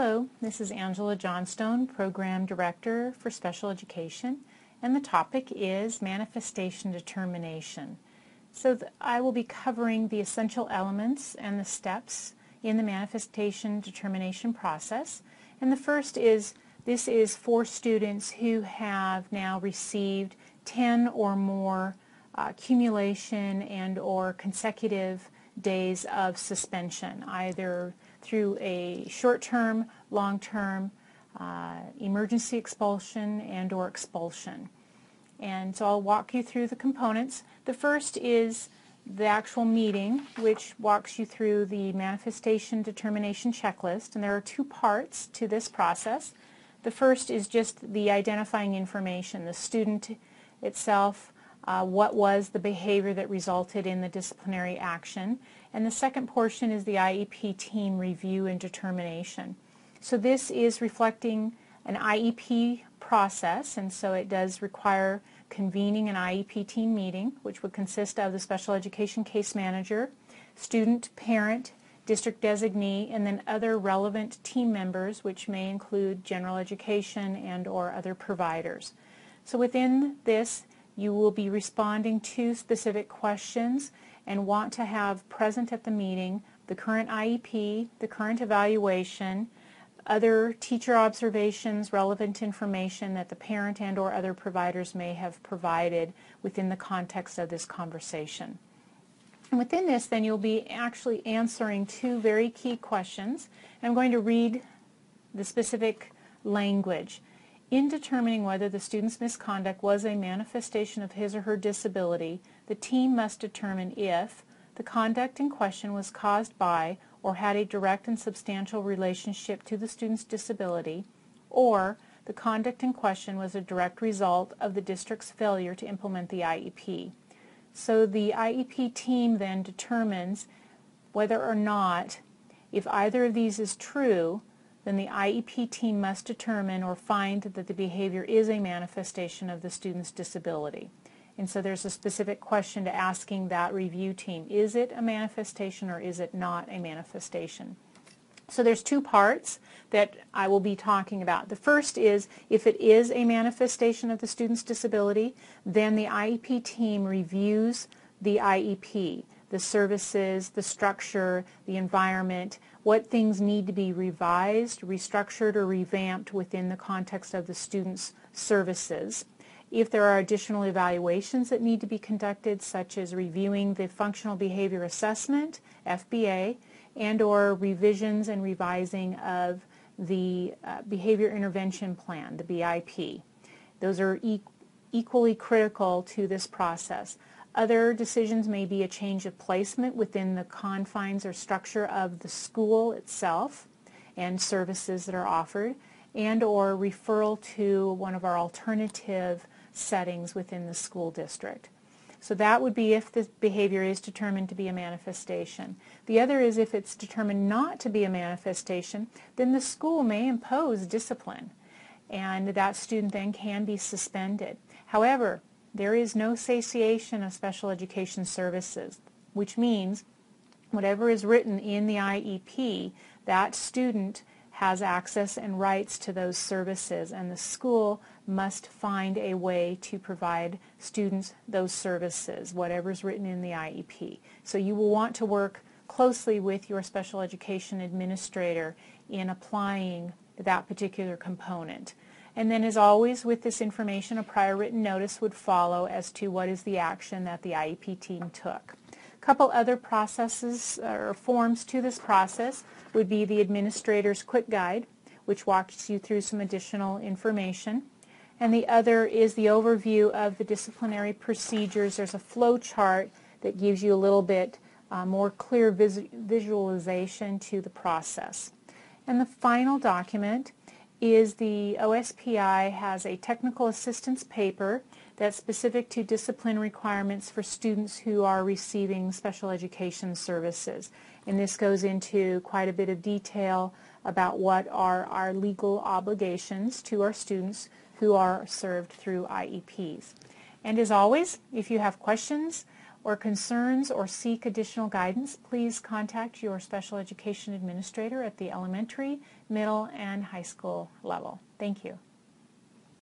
Hello, this is Angela Johnstone, Program Director for Special Education, and the topic is Manifestation Determination. So I will be covering the essential elements and the steps in the Manifestation Determination process. And the first is, this is for students who have now received 10 or more accumulation and or consecutive days of suspension, either through a short-term, long-term emergency expulsion and or expulsion. And so I'll walk you through the components. The first is the actual meeting, which walks you through the manifestation determination checklist, and there are two parts to this process. The first is just the identifying information, the student itself, what was the behavior that resulted in the disciplinary action, and the second portion is the IEP team review and determination. So this is reflecting an IEP process, and so it does require convening an IEP team meeting, which would consist of the special education case manager, student, parent, district designee, and then other relevant team members, which may include general education and or other providers. So within this, you will be responding to specific questions and want to have present at the meeting the current IEP, the current evaluation, other teacher observations, relevant information that the parent and or other providers may have provided within the context of this conversation. And within this, then you'll be actually answering two very key questions. And I'm going to read the specific language. In determining whether the student's misconduct was a manifestation of his or her disability, the team must determine if the conduct in question was caused by or had a direct and substantial relationship to the student's disability, or the conduct in question was a direct result of the district's failure to implement the IEP. So the IEP team then determines whether or not, if either of these is true, then the IEP team must determine or find that the behavior is a manifestation of the student's disability. And so there's a specific question to asking that review team. Is it a manifestation or is it not a manifestation? So there's two parts that I will be talking about. The first is, if it is a manifestation of the student's disability, then the IEP team reviews the IEP, the services, the structure, the environment, what things need to be revised, restructured, or revamped within the context of the student's services. If there are additional evaluations that need to be conducted, such as reviewing the Functional Behavior Assessment, FBA, and or revisions and revising of the Behavior Intervention Plan, the BIP. Those are equally critical to this process. Other decisions may be a change of placement within the confines or structure of the school itself and services that are offered, and or referral to one of our alternative settings within the school district. So that would be if the behavior is determined to be a manifestation. The other is if it's determined not to be a manifestation, then the school may impose discipline, and that student then can be suspended. However, there is no satiation of special education services, which means whatever is written in the IEP, that student has access and rights to those services, and the school must find a way to provide students those services, whatever is written in the IEP. So you will want to work closely with your special education administrator in applying that particular component. And then, as always, with this information, a prior written notice would follow as to what is the action that the IEP team took. A couple other processes or forms to this process would be the administrator's quick guide, which walks you through some additional information. And the other is the overview of the disciplinary procedures. There's a flow chart that gives you a little bit more clear visualization to the process. And the final document is the OSPI has a technical assistance paper that's specific to discipline requirements for students who are receiving special education services. And this goes into quite a bit of detail about what are our legal obligations to our students who are served through IEPs. And as always, if you have questions or concerns or seek additional guidance, please contact your special education administrator at the elementary, middle, and high school level. Thank you.